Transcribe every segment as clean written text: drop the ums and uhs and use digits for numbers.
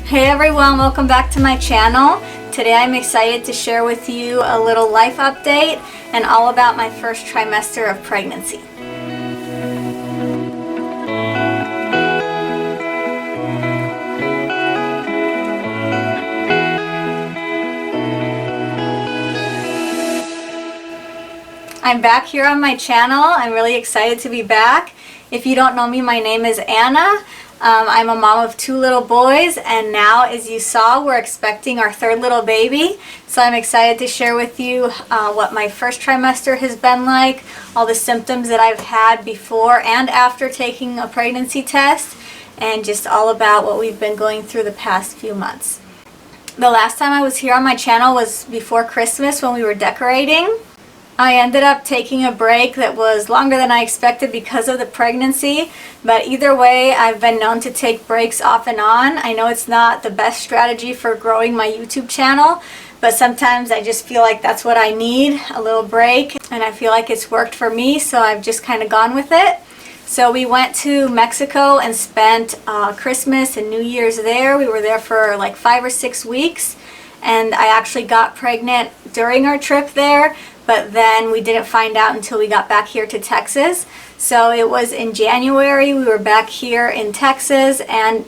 Hey everyone, welcome back to my channel. Today I'm excited to share with you a little life update and all about my first trimester of pregnancy. I'm back here on my channel. I'm really excited to be back. If you don't know me, my name is Anna. I'm a mom of 2 little boys, and now, as you saw, we're expecting our 3rd little baby. So I'm excited to share with you what my first trimester has been like, all the symptoms that I've had before and after taking a pregnancy test, and just all about what we've been going through the past few months. The last time I was here on my channel was before Christmas when we were decorating. I ended up taking a break that was longer than I expected because of the pregnancy, but either way, I've been known to take breaks off and on. I know it's not the best strategy for growing my YouTube channel, but sometimes I just feel like that's what I need, a little break, and I feel like it's worked for me, so I've just kind of gone with it. So we went to Mexico and spent Christmas and New Year's there. We were there for like 5 or 6 weeks, and I actually got pregnant during our trip there. But then we didn't find out until we got back here to Texas. So it was in January, we were back here in Texas, and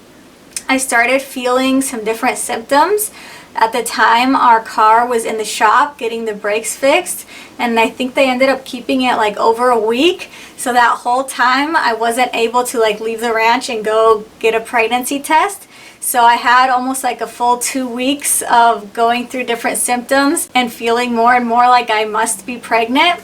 I started feeling some different symptoms. At the time, our car was in the shop getting the brakes fixed, and I think they ended up keeping it like over a week. So that whole time I wasn't able to like leave the ranch and go get a pregnancy test. So I had almost like a full 2 weeks of going through different symptoms and feeling more and more like I must be pregnant.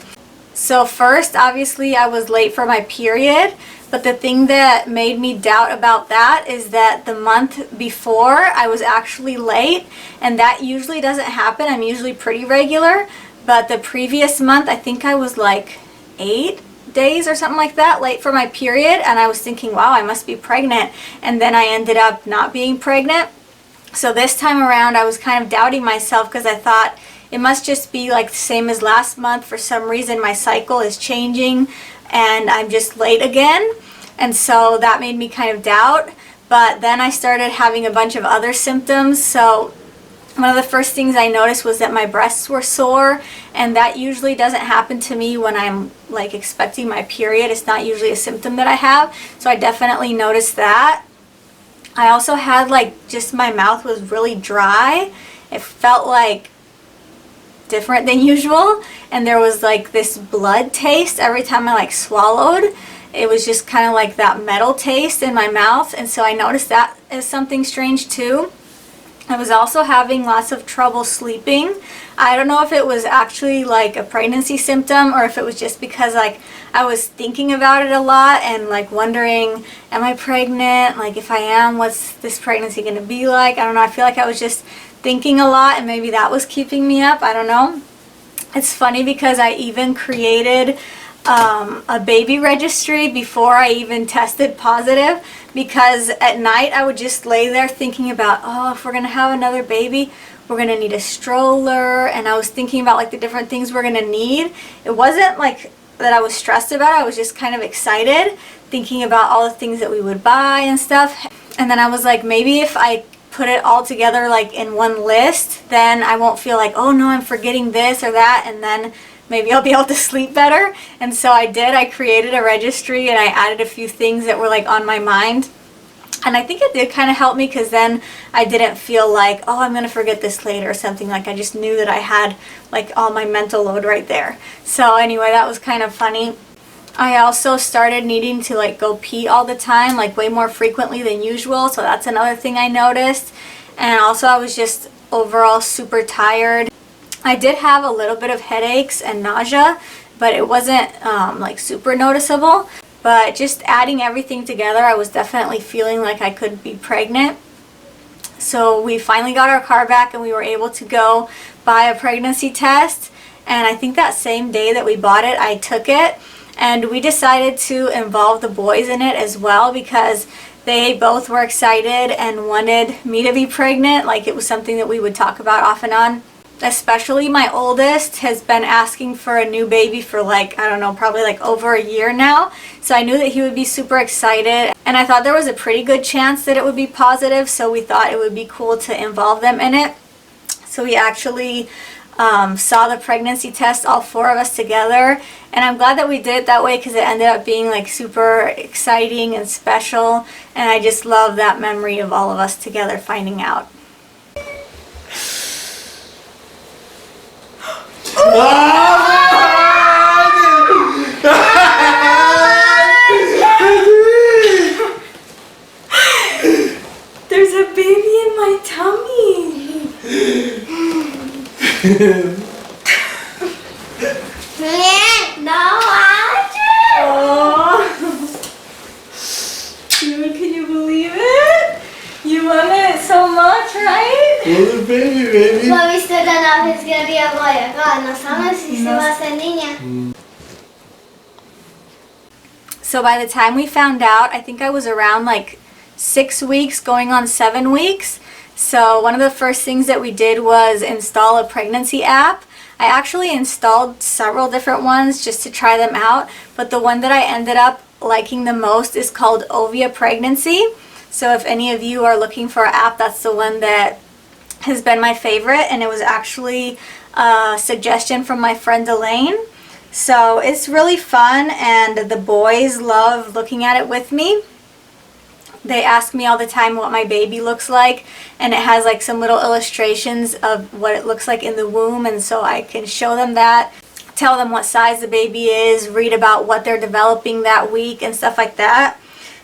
So first, obviously, I was late for my period, but the thing that made me doubt about that is that the month before I was actually late, and that usually doesn't happen. I'm usually pretty regular, but the previous month I think I was like 8 days or something like that late for my period, and I was thinking, wow, I must be pregnant, and then I ended up not being pregnant. So this time around I was kind of doubting myself because I thought it must just be like the same as last month. For some reason my cycle is changing and I'm just late again, and so that made me kind of doubt. But then I started having a bunch of other symptoms. So one of the first things I noticed was that my breasts were sore, and that usually doesn't happen to me when I'm like expecting my period. It's not usually a symptom that I have, so I definitely noticed that. I also had like just my mouth was really dry. It felt like different than usual, and there was like this blood taste every time I like swallowed. It was just kind of like that metal taste in my mouth, and so I noticed that as something strange too. I was also having lots of trouble sleeping. I don't know if it was actually like a pregnancy symptom or if it was just because like I was thinking about it a lot and like wondering, am I pregnant? Like if I am, what's this pregnancy going to be like? I don't know. I feel like I was just thinking a lot, and maybe that was keeping me up. I don't know. It's funny because I even created a baby registry before I even tested positive, because at night I would just lay there thinking about, oh, if we're gonna have another baby, we're gonna need a stroller, and I was thinking about like the different things we're gonna need. It wasn't like that I was stressed about it. I was just kind of excited, thinking about all the things that we would buy and stuff. And then I was like, maybe if I put it all together like in one list, then I won't feel like, oh no, I'm forgetting this or that, and then maybe I'll be able to sleep better. And so I did. I created a registry and I added a few things that were like on my mind. And I think it did kind of help me, because then I didn't feel like, oh, I'm going to forget this later or something. Like I just knew that I had like all my mental load right there. So anyway, that was kind of funny. I also started needing to like go pee all the time, like way more frequently than usual. So that's another thing I noticed. And also I was just overall super tired. I did have a little bit of headaches and nausea, but it wasn't like super noticeable. But just adding everything together, I was definitely feeling like I could be pregnant. So we finally got our car back and we were able to go buy a pregnancy test. And I think that same day that we bought it, I took it. And we decided to involve the boys in it as well, because they both were excited and wanted me to be pregnant. Like it was something that we would talk about off and on. Especially my oldest has been asking for a new baby for like, I don't know, probably like over a year now. So I knew that he would be super excited. and I thought there was a pretty good chance that it would be positive, so we thought it would be cool to involve them in it. So we actually saw the pregnancy test, all 4 of us together, and I'm glad that we did it that way because it ended up being like super exciting and special, and I just love that memory of all of us together finding out. There's a baby in my tummy. No, Oh. Dude, can you believe it? You want it so much, right? Little baby. But we still don't know if it's gonna be a boy or girl. No sabemos si se va a ser niña. So by the time we found out, I think I was around like 6 weeks, going on 7 weeks. So one of the first things that we did was install a pregnancy app. I actually installed several different ones just to try them out, but the one that I ended up liking the most is called Ovia Pregnancy. So if any of you are looking for an app, that's the one that has been my favorite, and it was actually a suggestion from my friend Elaine. So it's really fun, and the boys love looking at it with me. They ask me all the time what my baby looks like, and it has like some little illustrations of what it looks like in the womb, and so I can show them that, tell them what size the baby is, read about what they're developing that week and stuff like that.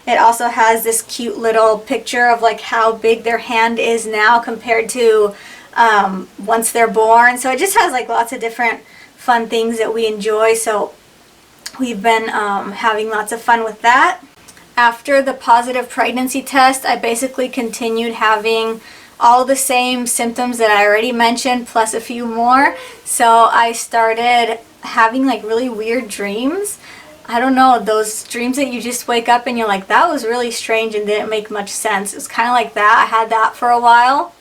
It also has this cute little picture of like how big their hand is now compared to once they're born. So it just has like lots of different fun things that we enjoy. So we've been having lots of fun with that. After the positive pregnancy test, I basically continued having all the same symptoms that I already mentioned, plus a few more. So I started having like really weird dreams. I don't know, those dreams that you just wake up and you're like, that was really strange and didn't make much sense. It's kind of like that. I had that for a while.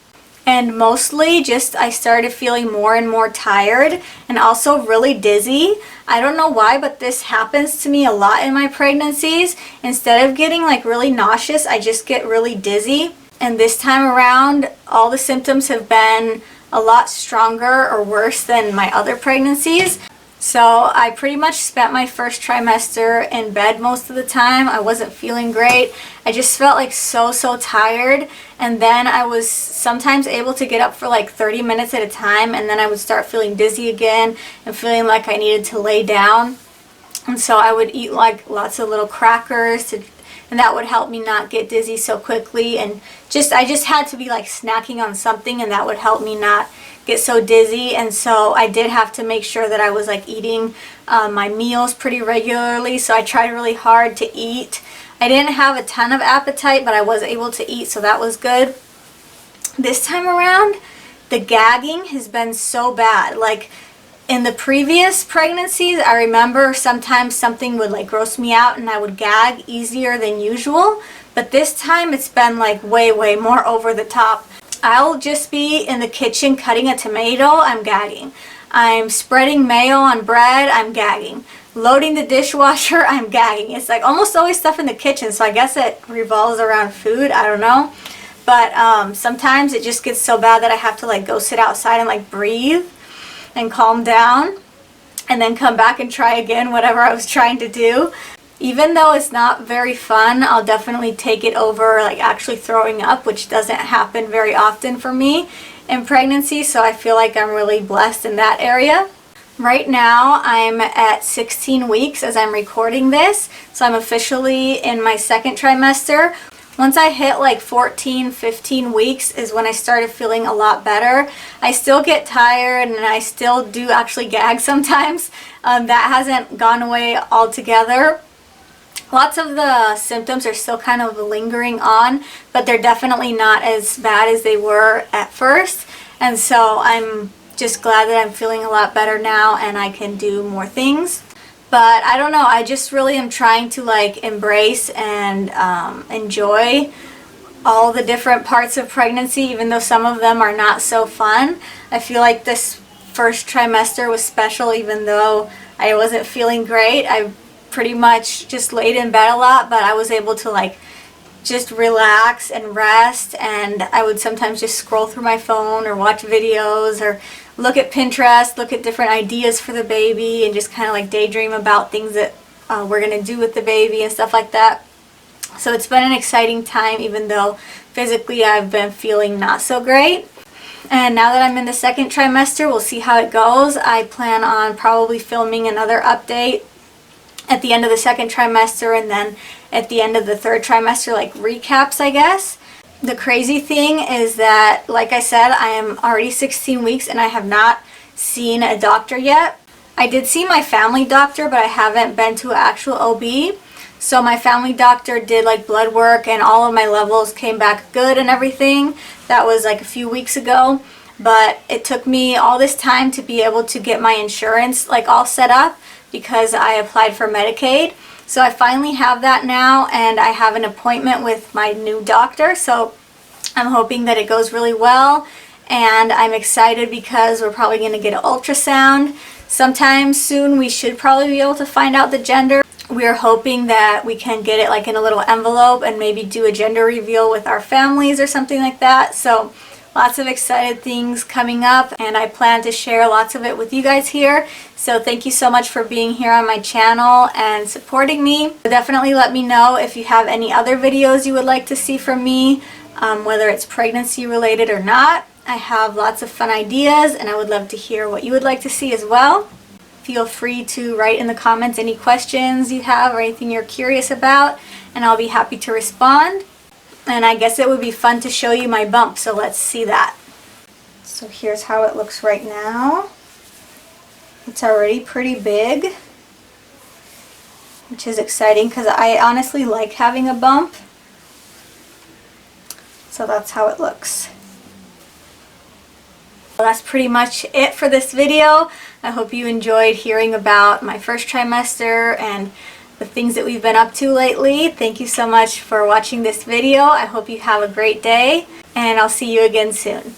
And mostly just I started feeling more and more tired and also really dizzy. I don't know why, but this happens to me a lot in my pregnancies. Instead of getting like really nauseous, I just get really dizzy. And this time around, all the symptoms have been a lot stronger or worse than my other pregnancies. So I pretty much spent my first trimester in bed most of the time. I wasn't feeling great. I just felt like so tired, and then I was sometimes able to get up for like 30 minutes at a time, and then I would start feeling dizzy again and feeling like I needed to lay down. And so I would eat like lots of little crackers and that would help me not get dizzy so quickly, and I just had to be like snacking on something, and that would help me not get so dizzy. And so I did have to make sure that I was like eating my meals pretty regularly, so I tried really hard to eat. I didn't have a ton of appetite, but I was able to eat, so that was good. This time around, the gagging has been so bad. Like in the previous pregnancies, I remember sometimes something would like gross me out and I would gag easier than usual, but this time it's been like way more over the top. I'll just be in the kitchen cutting a tomato, I'm gagging. I'm spreading mayo on bread, I'm gagging. Loading the dishwasher, I'm gagging. It's like almost always stuff in the kitchen, so I guess it revolves around food, I don't know. But sometimes it just gets so bad that I have to like go sit outside and like breathe and calm down and then come back and try again whatever I was trying to do. Even though it's not very fun, I'll definitely take it over like actually throwing up, which doesn't happen very often for me in pregnancy, so I feel like I'm really blessed in that area. Right now I'm at 16 weeks as I'm recording this, so I'm officially in my second trimester. Once I hit like 14, 15 weeks is when I started feeling a lot better. I still get tired and I still do actually gag sometimes. That hasn't gone away altogether. Lots of the symptoms are still kind of lingering on, but they're definitely not as bad as they were at first. And so I'm just glad that I'm feeling a lot better now and I can do more things. But I don't know, I just really am trying to like embrace and enjoy all the different parts of pregnancy, even though some of them are not so fun. I feel like this first trimester was special, even though I wasn't feeling great. I pretty much just laid in bed a lot, but I was able to like just relax and rest, and I would sometimes just scroll through my phone or watch videos or look at Pinterest, look at different ideas for the baby, and just kind of like daydream about things that we're going to do with the baby and stuff like that. So it's been an exciting time, even though physically I've been feeling not so great. And now that I'm in the second trimester, we'll see how it goes. I plan on probably filming another update at the end of the second trimester, and then at the end of the third trimester, like recaps, I guess. The crazy thing is that, like I said, I am already 16 weeks and I have not seen a doctor yet. I did see my family doctor, but I haven't been to an actual OB. So my family doctor did like blood work and all of my levels came back good and everything. That was like a few weeks ago. But it took me all this time to be able to get my insurance like all set up, because I applied for Medicaid. So I finally have that now, and I have an appointment with my new doctor. So I'm hoping that it goes really well, and I'm excited because we're probably going to get an ultrasound sometime soon. We should probably be able to find out the gender. We're hoping that we can get it like in a little envelope and maybe do a gender reveal with our families or something like that. So lots of excited things coming up, and I plan to share lots of it with you guys here. So thank you so much for being here on my channel and supporting me. Definitely let me know if you have any other videos you would like to see from me, whether it's pregnancy related or not. I have lots of fun ideas, and I would love to hear what you would like to see as well. Feel free to write in the comments any questions you have or anything you're curious about, and I'll be happy to respond. And I guess it would be fun to show you my bump, so let's see that. So here's how it looks right now. It's already pretty big, which is exciting because I honestly like having a bump. So that's how it looks. Well, that's pretty much it for this video. I hope you enjoyed hearing about my first trimester and the things that we've been up to lately. Thank you so much for watching this video. I hope you have a great day, and I'll see you again soon.